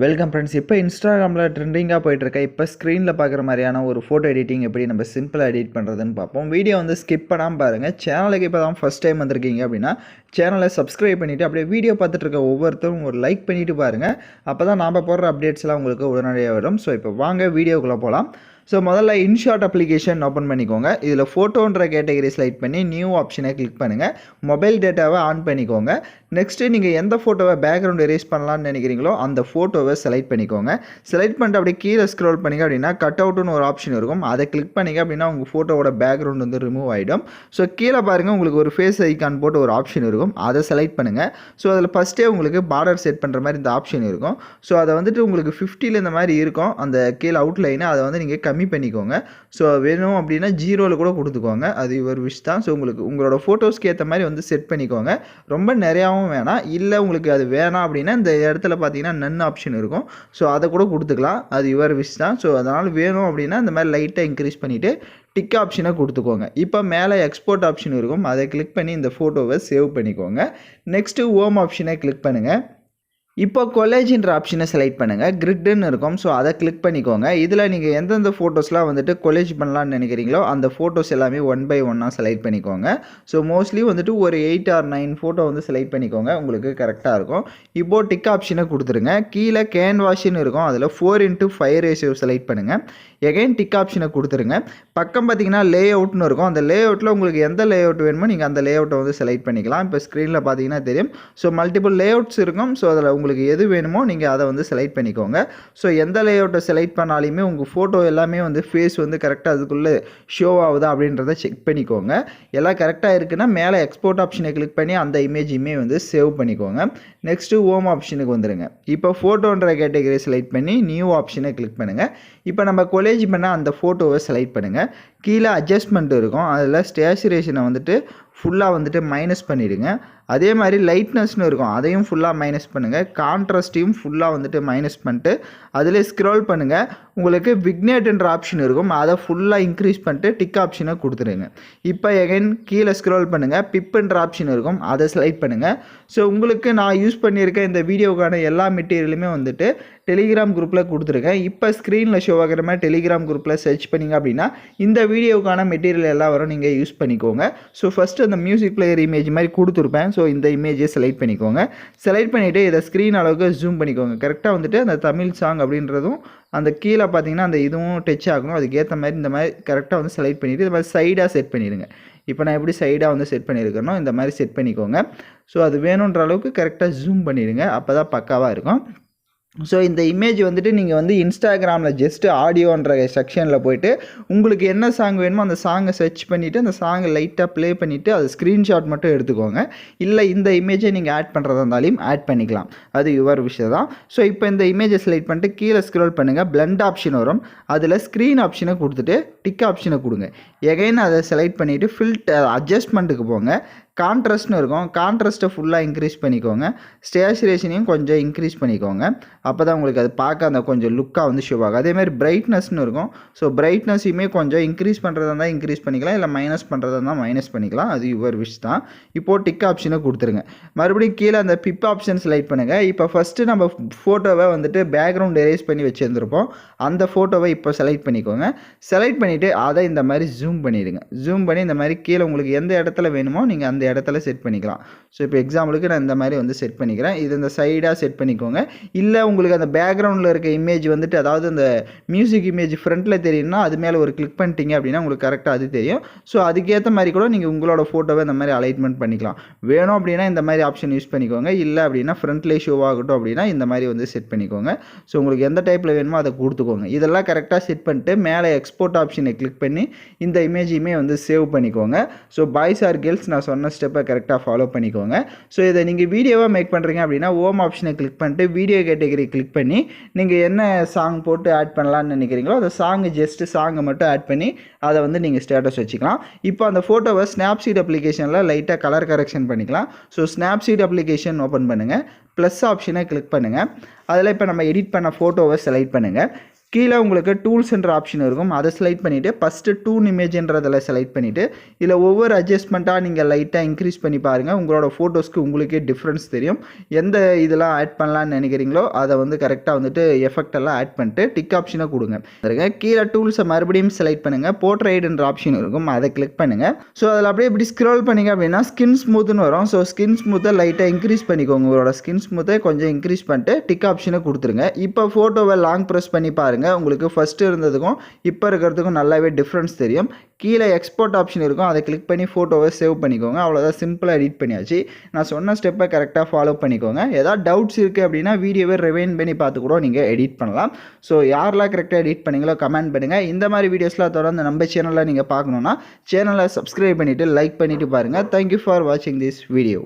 Welcome friends. இப்போ இன்ஸ்டாகிராமில் ட்ரெண்டிங்காக போயிட்டுருக்க இப்போ ஸ்க்ரீனில் பார்க்குற மாதிரியான ஒரு ஃபோட்டோ எடிட்டிங் எப்படி நம்ம சிம்பிளாக எடிட் பண்ணுறதுன்னு பார்ப்போம். வீடியோ வந்து ஸ்கிப் பண்ணாமல் பாருங்கள். சேனலுக்கு இப்போ தான் ஃபஸ்ட் டைம் வந்திருக்கீங்க அப்படின்னா சேனலை சப்ஸ்கிரைப் பண்ணிவிட்டு அப்படியே வீடியோ பார்த்துட்டு இருக்க ஒவ்வொருத்தரும் ஒரு லைக் பண்ணிவிட்டு பாருங்கள். அப்போ தான் நாம் போடுற அப்டேட்ஸ்லாம் உங்களுக்கு உடனடியாக வரும். ஸோ இப்போ வாங்க வீடியோக்குள்ளே போகலாம். ஸோ முதல்ல இன்ஷாட் அப்ளிகேஷன் ஓப்பன் பண்ணிக்கோங்க. இதில் ஃபோட்டோன்ற கேட்டகரி செலக்ட் பண்ணி நியூ ஆப்ஷனை கிளிக் பண்ணுங்கள். மொபைல் டேட்டாவை ஆன் பண்ணிக்கோங்க. நெக்ஸ்ட்டு நீங்கள் எந்த ஃபோட்டோவை பேக்ரவுண்ட் எரேஸ் பண்ணலான்னு நினைக்கிறீங்களோ அந்த ஃபோட்டோவை செலக்ட் பண்ணிக்கோங்க. செலக்ட் பண்ணிட்டு அப்படியே கீழே ஸ்க்ரோல் பண்ணிங்க அப்படின்னா கட் அவுட்னு ஒரு ஆப்ஷன் இருக்கும். அதை கிளிக் பண்ணிங்க அப்படின்னா உங்கள் ஃபோட்டோவோட பேக்ரவுண்ட் வந்து ரிமூவ் ஆகிடும். ஸோ கீழே பாருங்கள், உங்களுக்கு ஒரு ஃபேஸ் ஐக்கான் போட்டு ஒரு ஆப்ஷன் இருக்கும். அதை செலக்ட் பண்ணுங்கள். ஸோ அதில் ஃபஸ்ட்டே உங்களுக்கு பார்டர் செட் பண்ணுற மாதிரி இந்த ஆப்ஷன் இருக்கும். ஸோ அதை வந்துட்டு உங்களுக்கு 50 இந்த மாதிரி இருக்கும். அந்த கீழே அவுட்லைனை அதை வந்து நீங்கள் கம்மி பண்ணிக்கோங்க. ஸோ வேணும் அப்படின்னா 0 கூட கொடுத்துக்கோங்க. அது ஒரு விஷ் தான். ஸோ உங்களுக்கு உங்களோட ஃபோட்டோஸ்க்கு ஏற்ற மாதிரி வந்து செட் பண்ணிக்கோங்க. ரொம்ப நிறையாவும் வேணாம். இல்லை உங்களுக்கு அது வேணாம் அப்படின்னா இந்த இடத்துல பார்த்தீங்கன்னா நன் ஆப்ஷன் இருக்கும். ஸோ அதை கூட கொடுத்துக்கலாம். அது யுவர் விஷ் தான். ஸோ அதனால் வேணும் அப்படின்னா இந்த மாதிரி லைட்டாக இன்க்ரீஸ் பண்ணிவிட்டு டிக் ஆப்ஷனை கொடுத்துக்கோங்க. இப்போ மேலே எக்ஸ்போர்ட் ஆப்ஷன் இருக்கும். அதை கிளிக் பண்ணி இந்த ஃபோட்டோவை சேவ் பண்ணிக்கோங்க. நெக்ஸ்ட்டு ஹோம் ஆப்ஷனை கிளிக் பண்ணுங்கள். இப்போ கொலேஜ்ன்ற ஆப்ஷனை செலக்ட் பண்ணுங்கள். கிரிட்னு இருக்கும். ஸோ அதை கிளிக் பண்ணிக்கோங்க. இதில் நீங்கள் எந்தெந்த ஃபோட்டோஸ்லாம் வந்துட்டு கொலேஜ் பண்ணலான்னு நினைக்கிறீங்களோ அந்த ஃபோட்டோஸ் எல்லாமே 1 by 1 செலக்ட் பண்ணிக்கோங்க. ஸோ மோஸ்ட்லி வந்துட்டு ஒரு 8 or 9 ஃபோட்டோ வந்து செலக்ட் பண்ணிக்கோங்க. உங்களுக்கு கரெக்டாக இருக்கும். இப்போது டிக் ஆப்ஷனை கொடுத்துருங்க. கீழே கேன்வாஷின்னு இருக்கும். அதில் 4:5 ரேஷியோ செலக்ட் பண்ணுங்கள். எகைன் டிக் ஆப்ஷனை கொடுத்துருங்க. பக்கம் பார்த்தீங்கன்னா லே அவுட்னு இருக்கும். அந்த லே அவுட்டில் உங்களுக்கு எந்த லே அவுட் வேணுமோ நீங்கள் அந்த லே அவுட்டை வந்து செலக்ட் பண்ணிக்கலாம். இப்போ ஸ்க்ரீனில் பார்த்தீங்கன்னா தெரியும். ஸோ மல்டிபிள் லே அவுட்ஸ் இருக்கும். ஸோ அதில் உங்களுக்கு எது வேணுமோ நீங்கள் அதை வந்து செலக்ட் பண்ணிக்கோங்க. ஸோ எந்த லே அவுட்டை செலக்ட் பண்ணாலுமே உங்கள் ஃபோட்டோ எல்லாமே வந்து ஃபேஸ் வந்து கரெக்டாக அதுக்குள்ளே ஷோ ஆகுதா அப்படின்றத செக் பண்ணிக்கோங்க. எல்லாம் கரெக்டாக இருக்குன்னா மேலே எக்ஸ்போர்ட் ஆப்ஷனை கிளிக் பண்ணி அந்த இமேஜையுமே வந்து சேவ் பண்ணிக்கோங்க. நெக்ஸ்ட்டு ஹோம் ஆப்ஷனுக்கு வந்துடுங்க. இப்போ ஃபோட்டோன்ற கேட்டகரி செலக்ட் பண்ணி நியூ ஆப்ஷனை கிளிக் பண்ணுங்கள். இப்போ நம்ம கொலேஜ் பண்ண அந்த ஃபோட்டோவை செலக்ட் பண்ணுங்கள். கீழே அட்ஜஸ்ட்மெண்ட் இருக்கும். அதில் ஸ்டேச்சுரேஷனை வந்துட்டு ஃபுல்லாக வந்துட்டு மைனஸ் பண்ணிவிடுங்க. அதே மாதிரி லைட்னஸ்னு இருக்கும். அதையும் ஃபுல்லாக மைனஸ் பண்ணுங்கள். கான்ட்ராஸ்ட்டையும் ஃபுல்லாக வந்துட்டு மைனஸ் பண்ணிட்டு அதில் ஸ்க்ரோல் பண்ணுங்கள். உங்களுக்கு விக்னேட்ன்ற ஆப்ஷன் இருக்கும். அதை ஃபுல்லாக இன்க்ரீஸ் பண்ணிட்டு டிக் ஆப்ஷனை கொடுத்துருங்க. இப்போ எகைன் கீழே ஸ்க்ரோல் பண்ணுங்கள். பிப்புன்ற ஆப்ஷன் இருக்கும். அதை செலக்ட் பண்ணுங்கள். ஸோ உங்களுக்கு நான் யூஸ் பண்ணியிருக்க இந்த வீடியோக்கான எல்லா மெட்டீரியலுமே வந்துட்டு டெலிகிராம் குரூப்பில் கொடுத்துருக்கேன். இப்போ ஸ்க்ரீனில் ஷோ ஆகிற மாதிரி டெலிகிராம் குரூப்பில் சர்ச் பண்ணிங்க அப்படின்னா இந்த வீடியோக்கான மெட்டீரியல் எல்லாம் வரும். நீங்கள் யூஸ் பண்ணிக்கோங்க. ஸோ ஃபஸ்ட்டு அந்த மியூசிக் பிளேயர் இமேஜ் மாதிரி கொடுத்துருப்பேன். ஸோ இந்த இமேஜை செலக்ட் பண்ணிக்கோங்க. செலக்ட் பண்ணிவிட்டு இதை ஸ்க்ரீன் அளவுக்கு ஜூம் பண்ணிக்கோங்க. கரெக்டாக வந்துட்டு அந்த தமிழ் சாங் அப்படின்றதும் அந்த கீழே பார்த்தீங்கன்னா அந்த இதுவும் டச் ஆகணும். அதுக்கேற்ற மாதிரி இந்த மாதிரி கரெக்டாக வந்து செலக்ட் பண்ணிவிட்டு இந்த மாதிரி சைடாக செட் பண்ணிடுங்க. இப்போ நான் எப்படி சைடாக வந்து செட் பண்ணியிருக்கேனோ இந்த மாதிரி செட் பண்ணிக்கோங்க. ஸோ அது வேணுன்ற அளவுக்கு கரெக்டாக ஜூம் பண்ணிடுங்க. அப்போ தான் பக்காவாக இருக்கும். ஸோ இந்த இமேஜ் வந்துட்டு நீங்கள் வந்து இன்ஸ்டாகிராமில் ஜஸ்ட்டு ஆடியோன்ற செக்ஷனில் போய்ட்டு உங்களுக்கு என்ன சாங் வேணுமோ அந்த சாங்கை சர்ச் பண்ணிவிட்டு அந்த சாங்கை லைட்டாக ப்ளே பண்ணிவிட்டு அது ஸ்க்ரீன்ஷாட் மட்டும் எடுத்துக்கோங்க. இல்லை இந்த இமேஜை நீங்கள் ஆட் பண்ணுறதா இருந்தாலும் ஆட் பண்ணிக்கலாம். அது யுவர் விஷயம் தான். ஸோ இப்போ இந்த இமேஜை செலக்ட் பண்ணிட்டு கீழே ஸ்க்ரோல் பண்ணுங்கள். பிளண்ட் ஆப்ஷன் வரும். அதில் ஸ்க்ரீன் ஆப்ஷனை கொடுத்துட்டு டிக் ஆப்ஷனை கொடுங்க. எகைன் அதை செலக்ட் பண்ணிவிட்டு ஃபில்டர் அட்ஜஸ்ட்மெண்ட்டுக்கு போங்க. கான்ட்ராஸ்ட்னு இருக்கும். கான்ட்ராஸ்ட்டை ஃபுல்லாக இன்க்ரீஸ் பண்ணிக்கோங்க. ஸ்டேச்சுரேஷனையும் கொஞ்சம் இன்க்ரீஸ் பண்ணிக்கோங்க. அப்போ தான் உங்களுக்கு அது பார்க்க அந்த கொஞ்சம் லுக்காக வந்து ஷோ ஆகும். அதேமாதிரி பிரைட்னஸ்னு இருக்கும். ஸோ பிரைட்னஸையுமே கொஞ்சம் இன்க்ரீஸ் பண்ணுறதா இருந்தால் இன்க்ரீஸ் பண்ணிக்கலாம். இல்லை மைனஸ் பண்ணுறதா இருந்தால் மைனஸ் பண்ணிக்கலாம். அது யுவர் விஷ் தான். இப்போது டிக் ஆப்ஷனை கொடுத்துருங்க. மறுபடியும் கீழே அந்த பிப் ஆப்ஷன் செலக்ட் பண்ணுங்கள். இப்போ ஃபஸ்ட்டு நம்ம ஃபோட்டோவை வந்துட்டு பேக்ரவுண்ட் எரேஸ் பண்ணி வச்சுருந்துருப்போம். அந்த ஃபோட்டோவை இப்போ செலக்ட் பண்ணிக்கோங்க. செலக்ட் பண்ணிவிட்டு அதை இந்த மாதிரி ஜூம் பண்ணிவிடுங்க. ஜூம் பண்ணி இந்த மாதிரி கீழே உங்களுக்கு எந்த இடத்துல வேணுமோ நீங்கள் அந்த இடத்துல செட் பண்ணிக்கலாம். ஸோ இப்போ எக்ஸாம்பிளுக்கு நான் இந்த மாதிரி வந்து செட் பண்ணிக்கிறேன். இது இந்த சைடாக செட் பண்ணிக்கோங்க. இல்லை உங்களுக்கு அந்த பேக்ரவுண்டில் இருக்க இமேஜ் வந்துட்டு அதாவது அந்த மியூசிக் இமேஜ் ஃப்ரண்ட்டில் தெரியும்னா அது மேலே ஒரு கிளிக் பண்ணிட்டீங்க அப்படின்னா உங்களுக்கு கரெக்டாக அது தெரியும். ஸோ அதுக்கேற்ற மாதிரி கூட நீங்கள் உங்களோட ஃபோட்டோவை இந்த மாதிரி அலைன்மெண்ட் பண்ணிக்கலாம். வேணும் அப்படின்னா இந்த மாதிரி ஆப்ஷன் யூஸ் பண்ணிக்கோங்க. இல்லை அப்படின்னா ஃப்ரண்ட்லேயே ஷோ ஆகட்டும் அப்படின்னா இந்த மாதிரி வந்து செட் பண்ணிக்கோங்க. ஸோ உங்களுக்கு எந்த டைப்பில் வேணுமோ அதை கொடுத்துக்கோங்க. இதெல்லாம் கரெக்டாக செட் பண்ணிட்டு மேலே எக்ஸ்போர்ட் ஆப்ஷனை கிளிக் பண்ணி இந்த இமேஜையுமே வந்து சேவ் பண்ணிக்கோங்க. ஸோ பாய்ஸ் ஆர் கேர்ள்ஸ் நான் சொன்ன ஸ்டெப்பை கரெக்டாக ஃபாலோ பண்ணிக்கோங்க. ஸோ இதை நீங்கள் வீடியோவாக மேக் பண்ணுறீங்க அப்படின்னா ஹோம் ஆப்ஷனை கிளிக் பண்ணிட்டு வீடியோ கேட்டகரி கிளிக் பண்ணி நீங்கள் என்ன சாங் போட்டு ஆட் பண்ணலான்னு நினைக்கிறீங்களோ அந்த சாங்கை மட்டும் ஆட் பண்ணி அதை வந்து நீங்கள் ஸ்டேட்டஸ் வச்சுக்கலாம். இப்போ அந்த ஃபோட்டோவை ஸ்னாப்சீட் அப்ளிகேஷனில் லைட்டாக கலர் கரெக்ஷன் பண்ணிக்கலாம். ஸோ ஸ்னாப்சீட் அப்ளிகேஷன் ஓப்பன் பண்ணுங்கள். ப்ளஸ் ஆப்ஷனை கிளிக் பண்ணுங்கள். அதில் இப்போ நம்ம எடிட் பண்ண ஃபோட்டோவை செலக்ட் பண்ணுங்கள். கீழே உங்களுக்கு டூல்ஸ்ன்ற ஆப்ஷன் இருக்கும். அதை செலக்ட் பண்ணிவிட்டு ஃபஸ்ட்டு டூன் இமேஜ்ன்றதில் செலக்ட் பண்ணிவிட்டு இதில் ஒவ்வொரு அட்ஜஸ்ட்மெண்ட்டாக நீங்கள் லைட்டாக இன்க்ரீஸ் பண்ணி பாருங்கள். உங்களோட ஃபோட்டோஸ்க்கு உங்களுக்கே டிஃப்ரென்ஸ் தெரியும். எந்த இதெல்லாம் ஆட் பண்ணலான்னு நினைக்கிறீங்களோ அதை வந்து கரெக்டாக வந்துட்டு எஃபெக்ட் எல்லாம் ஆட் பண்ணிட்டு டிக் ஆப்ஷனை கொடுங்க. கீழே டூல்ஸை மறுபடியும் செலக்ட் பண்ணுங்கள். போர்ட்ரைட்ன்ற ஆப்ஷன் இருக்கும், அதை கிளிக் பண்ணுங்கள். ஸோ அதில் அப்படியே இப்படி ஸ்க்ரோல் பண்ணிங்க அப்படின்னா ஸ்கின் ஸ்மூத்னு வரும். ஸோ ஸ்கின் ஸ்மூத்தை லைட்டாக இன்க்ரீஸ் பண்ணிக்கோங்க. உங்களோட ஸ்கின் ஸ்மூத்தை கொஞ்சம் இன்க்ரீஸ் பண்ணிட்டு டிக் ஆப்ஷனை கொடுத்துருங்க. இப்போ ஃபோட்டோவை லாங் ப்ரெஸ் பண்ணி பாருங்கள். உங்களுக்கு ஃபஸ்ட்டு இருந்ததுக்கும் இப்போ இருக்கிறதுக்கும் நல்லாவே டிஃப்ரென்ஸ் தெரியும். கீழே எக்ஸ்போர்ட் ஆப்ஷன் இருக்கும், அதை கிளிக் பண்ணி ஃபோட்டோவை சேவ் பண்ணிக்கோங்க. அவ்வளோதான், சிம்பிளாக எடிட் பண்ணியாச்சு. நான் சொன்ன ஸ்டெப்பை கரெக்டாக ஃபாலோ பண்ணிக்கோங்க. ஏதாவது டவுட்ஸ் இருக்குது அப்படின்னா வீடியோவை ரிவைண்ட் பண்ணி பார்த்து கூட நீங்கள் எடிட் பண்ணலாம். ஸோ யாரெல்லாம் கரெக்டாக எடிட் பண்ணீங்களோ கமெண்ட் பண்ணுங்கள். இந்த மாதிரி வீடியோஸ்லாம் தொடர்ந்து நம்ம சேனலில் நீங்கள் பார்க்கணுன்னா சேனலை சப்ஸ்கிரைப் பண்ணிவிட்டு லைக் பண்ணிவிட்டு பாருங்கள். தேங்க்யூ ஃபார் வாட்சிங் திஸ் வீடியோ.